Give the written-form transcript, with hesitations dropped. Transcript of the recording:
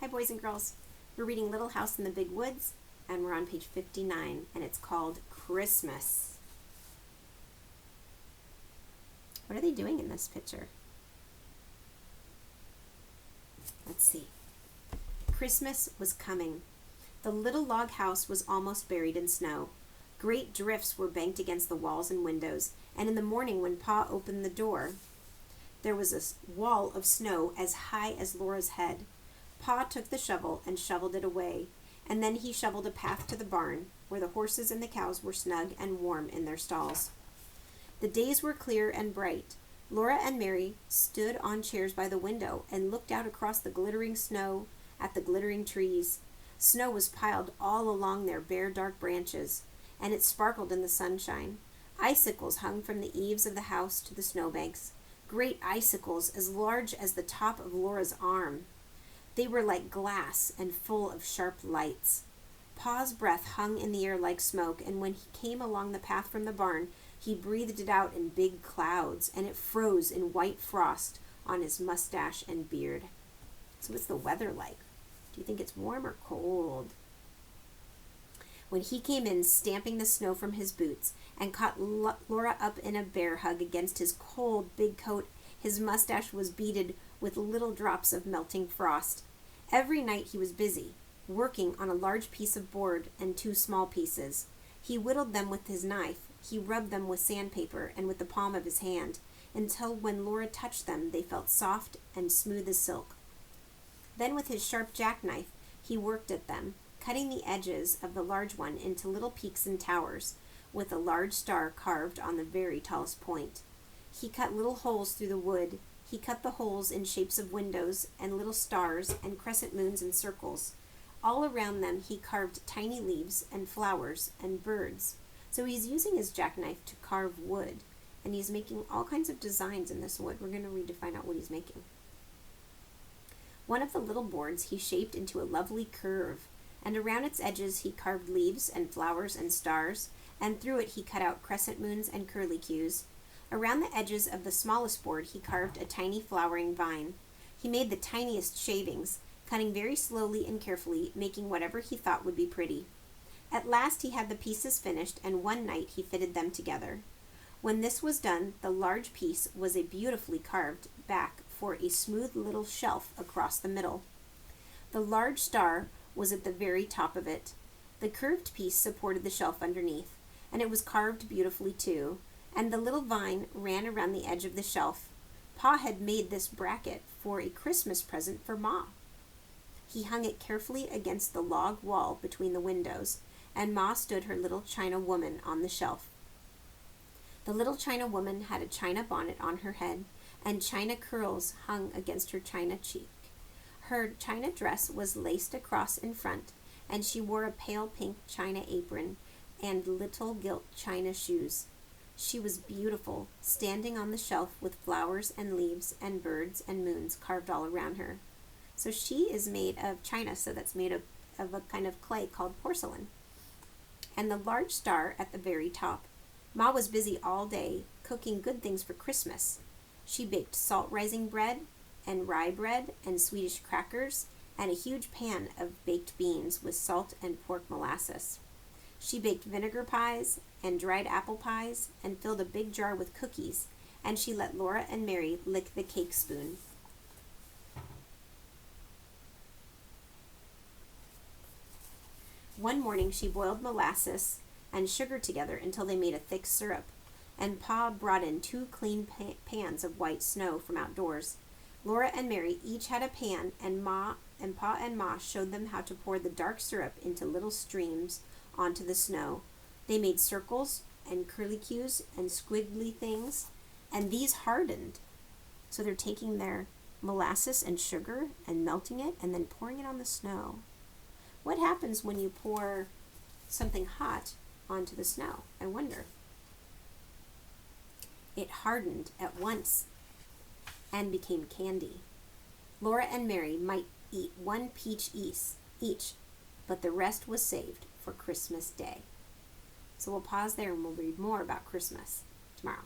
Hi, boys and girls. We're reading Little House in the Big Woods, and we're on page 59, and it's called Christmas. What are they doing in this picture? Let's see. Christmas was coming. The little log house was almost buried in snow. Great drifts were banked against the walls and windows, and in the morning when Pa opened the door, there was a wall of snow as high as Laura's head. Pa took the shovel and shoveled it away, and then he shoveled a path to the barn, where the horses and the cows were snug and warm in their stalls. The days were clear and bright. Laura and Mary stood on chairs by the window and looked out across the glittering snow at the glittering trees. Snow was piled all along their bare, dark branches, and it sparkled in the sunshine. Icicles hung from the eaves of the house to the snowbanks, great icicles as large as the top of Laura's arm. They were like glass and full of sharp lights. Pa's breath hung in the air like smoke, and when he came along the path from the barn, he breathed it out in big clouds, and it froze in white frost on his mustache and beard. So what's the weather like? Do you think it's warm or cold? When he came in, stamping the snow from his boots, and caught Laura up in a bear hug against his cold big coat, his mustache was beaded with little drops of melting frost. Every night he was busy, working on a large piece of board and two small pieces. He whittled them with his knife. He rubbed them with sandpaper and with the palm of his hand, until when Laura touched them, they felt soft and smooth as silk. Then with his sharp jackknife, he worked at them, cutting the edges of the large one into little peaks and towers, with a large star carved on the very tallest point. He cut little holes through the wood. He cut the holes in shapes of windows and little stars and crescent moons and circles. All around them he carved tiny leaves and flowers and birds. So he's using his jackknife to carve wood, and he's making all kinds of designs in this wood. We're going to read to find out what he's making. One of the little boards he shaped into a lovely curve, and around its edges he carved leaves and flowers and stars, and through it he cut out crescent moons and curlicues. Around the edges of the smallest board he carved a tiny flowering vine. He made the tiniest shavings, cutting very slowly and carefully, making whatever he thought would be pretty. At last he had the pieces finished, and one night he fitted them together. When this was done, the large piece was a beautifully carved back for a smooth little shelf across the middle. The large star was at the very top of it. The curved piece supported the shelf underneath, and it was carved beautifully too, and the little vine ran around the edge of the shelf. Pa had made this bracket for a Christmas present for Ma. He hung it carefully against the log wall between the windows, and Ma stood her little china woman on the shelf. The little china woman had a china bonnet on her head, and china curls hung against her china cheek. Her china dress was laced across in front, and she wore a pale pink china apron and little gilt china shoes. She was beautiful, standing on the shelf with flowers and leaves and birds and moons carved all around her. So she is made of china, so that's made of a kind of clay called porcelain. And the large star at the very top. Ma was busy all day cooking good things for Christmas. She baked salt-rising bread and rye bread and Swedish crackers and a huge pan of baked beans with salt and pork molasses. She baked vinegar pies and dried apple pies and filled a big jar with cookies, and she let Laura and Mary lick the cake spoon. One morning she boiled molasses and sugar together until they made a thick syrup, and Pa brought in two clean pans of white snow from outdoors. Laura and Mary each had a pan, and Pa and Ma showed them how to pour the dark syrup into little streams onto the snow. They made circles and curlicues and squiggly things, and these hardened. So they're taking their molasses and sugar and melting it and then pouring it on the snow. What happens when you pour something hot onto the snow? I wonder. It hardened at once and became candy. Laura and Mary might eat one peach each, but the rest was saved for Christmas Day. So we'll pause there and we'll read more about Christmas tomorrow.